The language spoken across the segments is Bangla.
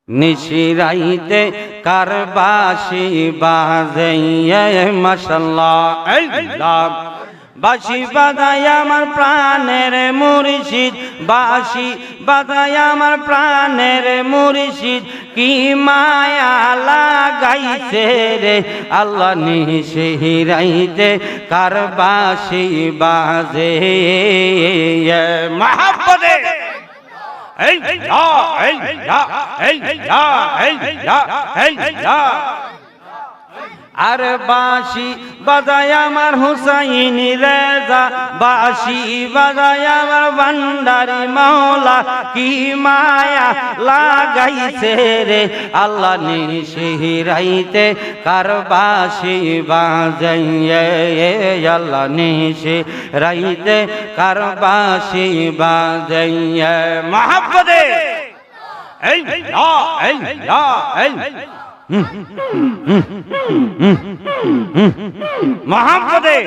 নিশিরাইতে কারবাসি বাজে মাশাআল্লাহ আল্লাহ বাঁশি বাজায় আমার প্রাণের মুর্শিদ বাঁশি বাজায় আমার প্রাণের মুর্শিদ কি মায়া লাগাইছে রে আল্লাহ নিশিরাইতে কারবাসি বাজে মহব্বতে আর বাঁশি বাজায় আমার হুসাইন রেজা বাঁশি বাজায় আমার ভান্ডারি মাওলা কি মায়া লাগাইছে রে আল্লাহ নিশিরাইতে কার বাঁশি বাজাইয়ে আল্লাহ নিশিরাইতে কার বাঁশি বাজাইয়ে মহব্বতে মোহাম্মদে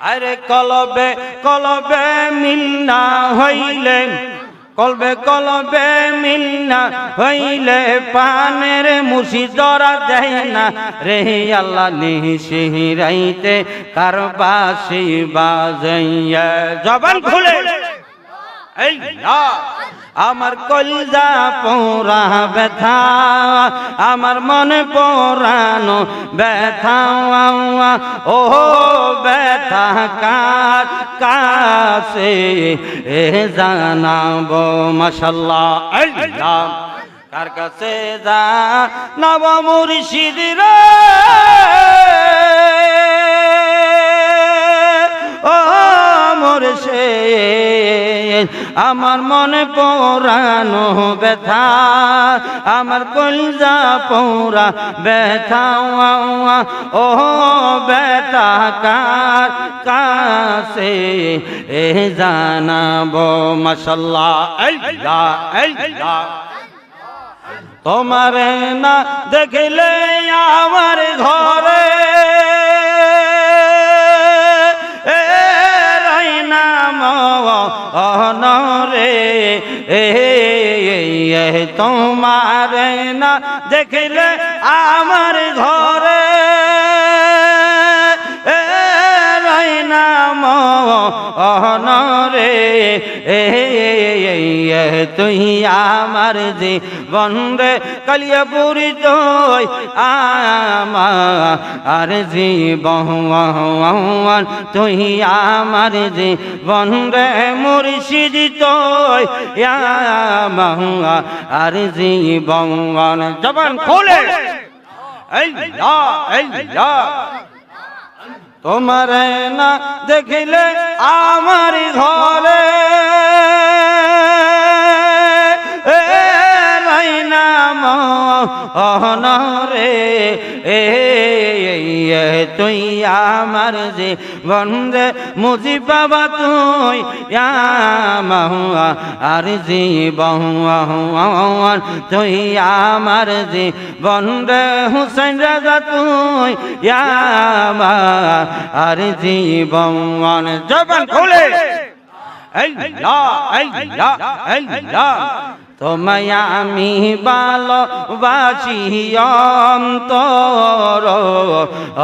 আরে কলবে কলবে মিল না হইলে কলবে কলবে মিল না হইলে পানের মুশি ধরা দেয় না রে আল্লাহ নিশিরাইতে কার বাঁশি বাজাইয়া জবান খুলে আমার কলিজা পোড়া ব্যথা আমার মনে পোড়ানো ব্যথা ও ব্যথা কার কাছে জানাবো মাশাআল্লাহ আল্লাহ কার কাছে জানাব মুর্শিদ রে ও মুর্শিদ আমার মনে পোড়ানো ব্যথা আমার কলিজা পোড়া ব্যথা ও ব্যথা কার কাছে জানাবো মাশাআল্লাহ আল্লাহ আল্লাহ তোমার না দেখলে আমার ঘরে অনরে তোমার না দেখলে আমার ঘরে নাম অনরে তুই আমার জীবন রে কালিয়াপুরি তুই আমার জীবন তুই আমার জীবন রে মুর্শিদ তুই আর জীবন জবান খোলে তোমার না দেখিলে আমার ঘরে নাম অনরে তুই আমার জীবন রে মুজি বাবা তুই আর জীবন তুই আমার জীবন রে হুসাইন রাজা তুই আর জীবন জবান খুলে তোমায় আমি ভালোবাসি অন্তর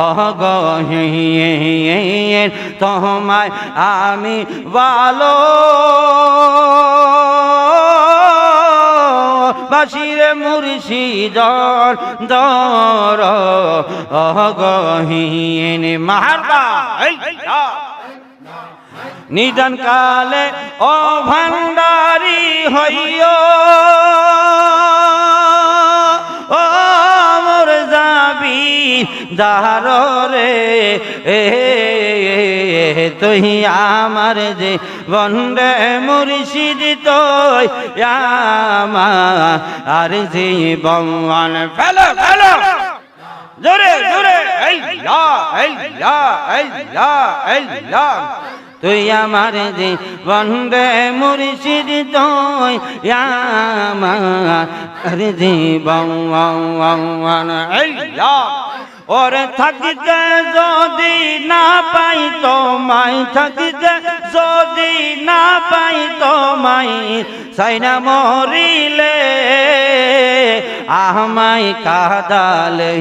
অগহীন তোমায় আমি ভালোবাসিরে মুর্শিদ দর অগহীন মারবা নিদান কালে ও ভান্ডারি হইও ও মোর যাবি দারে তুই আমার জীবন রে মুর্শিদ তুই আর জীবন ফেলো ফেলো জোরে জোরে তুই আমার জীবন রে মুর্শিদ তুই আমার জীবন ওরে থাকিতে যদি না পাই তোমায়, থাকিতে যদি না পাই তোমায়, সাইনা মরিলে আমায় কাদালে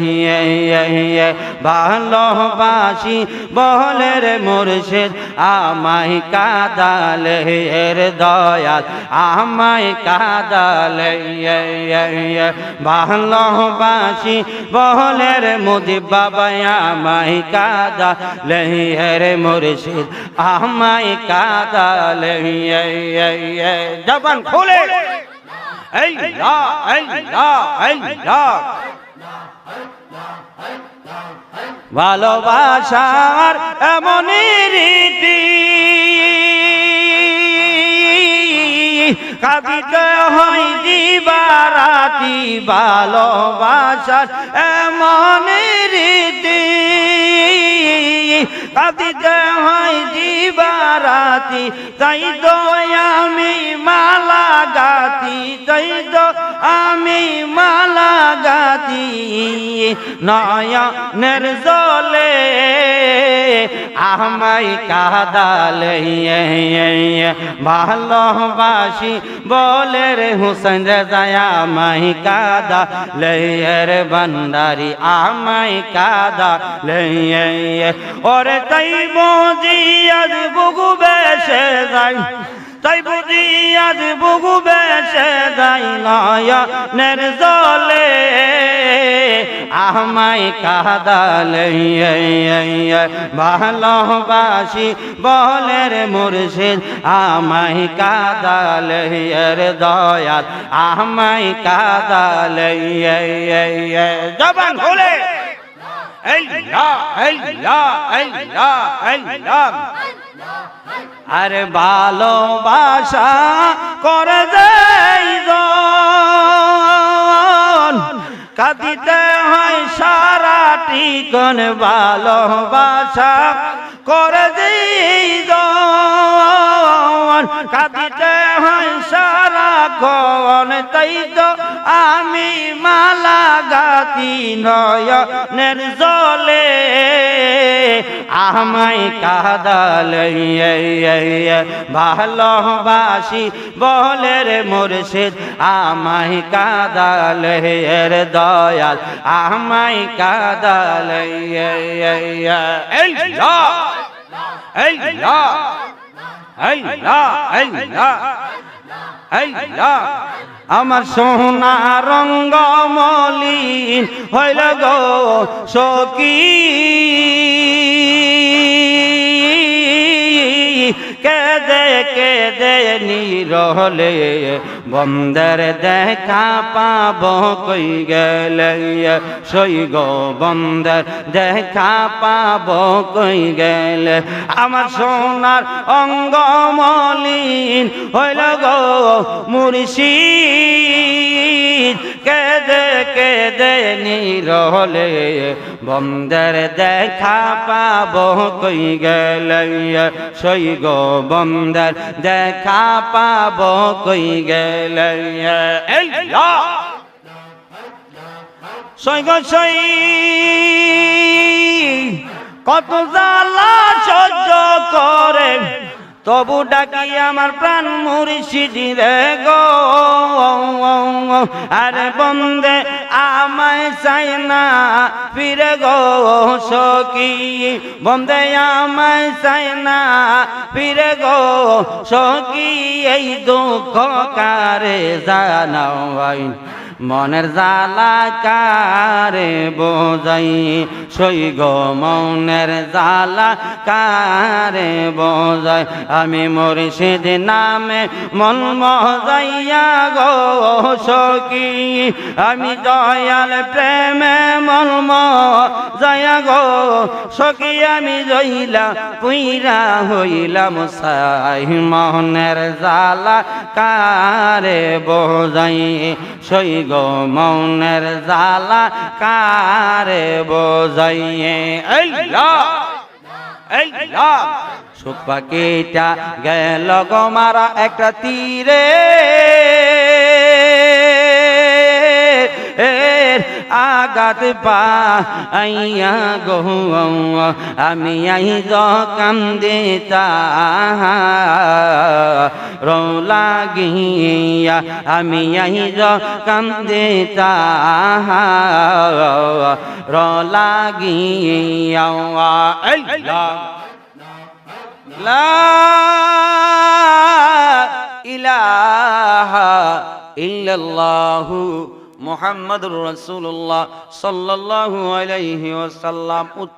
ভালোবাসি বলে রে মুর্শিদ আমায় কাদালে দয়াল আমায় কাদালে ভালোবাসি বলে রে মুজিব বাবা আমায় কাদালে রে মুর্শিদ আমায় কাদালে জবান খুলে ভালোবাসার এমনই রীতি কাঁদিতে হয় দিবারাতি ভালোবাসার এমনই রীতি কাঁদিতে হয় দিবারাতি তাই তো আমি মালা গাতি তাই তো আমি মালা গাতি নয়নের জলে আমায় কাদালে ভালোবাসি বলে রে হুসেন রেজায় আমায় কাদালে রে ভান্ডারি আমায় কাদালে ওরে তাই বুঝি আজ বুকু বেসে যাই তাই বুঝি আজ বুকু বেসে যাই নয়নের জলে আমায় কাদালে ভালোবাসি বলে রে মুর্শিদ আমায় কাদালে রে দয়াল আমায় কাদালে জবান খুলে আরে ভালোবাসা করে যাই কাঁদিতে হয় সারাটি কোন ভালোবাসা করে যাই কাঁদিতে হয় সারা কোন তাই তো আমি মালা গাতি নয়নের জলে আমায় কাদালে ভালোবাসি বলে রে মুর্শিদ আমায় কাদালে রে দয়াল আমায় কাদালে আমার সোনা রঙ্গ মলিন হইল গো সখী কেদে নিরহলে বন্দর দেখা পাব কই গেলে সই গো বন্দর দেখা পাব কই গেলে আমার সোনার অঙ্গ মলিন হইল গো মুর্শিদ কেদে নিরহলে বন্দর দেখা পাব কই গেলে সই গো বন্দর দেখা পাব কই গেলে সই গো সই কত জ্বালা সহ্য করে তবু ডাকি আমার প্রাণ মুর্শিদ রে গো আরে বন্দে আমায় চাই না ফিরে গো সখী বন্দে আমায় চাই না ফিরে গো সখী এই দুঃখ কারে জানাও ভাই মনের জ্বালা কারে বোঝাই সই গো মনের জ্বালা কারে বোঝাই আমি মুর্শিদ নামে মন মজাইয়া গো সখী আমি দয়াল প্রেমে মন মজাইয়া গো সখী আমি জইলা পুইরা হইলাম সাই মনের জ্বালা কারে বোঝাই সই গো মনের জ্বালা কারে বোঝাইয়ে সুখ পাখিটা গেল গো মারা একটা তীরে আঘাত পাইয়া গো আমি আইজ কান্দিতা লাগিয়া আমি আইজ কান্দিতা লাগিয়া লা ইলাহা ইল্লাল্লাহু মুহাম্মাদুর রাসূলুল্লাহ সাল্লাল্লাহু আলাইহি ওয়াসাল্লাম।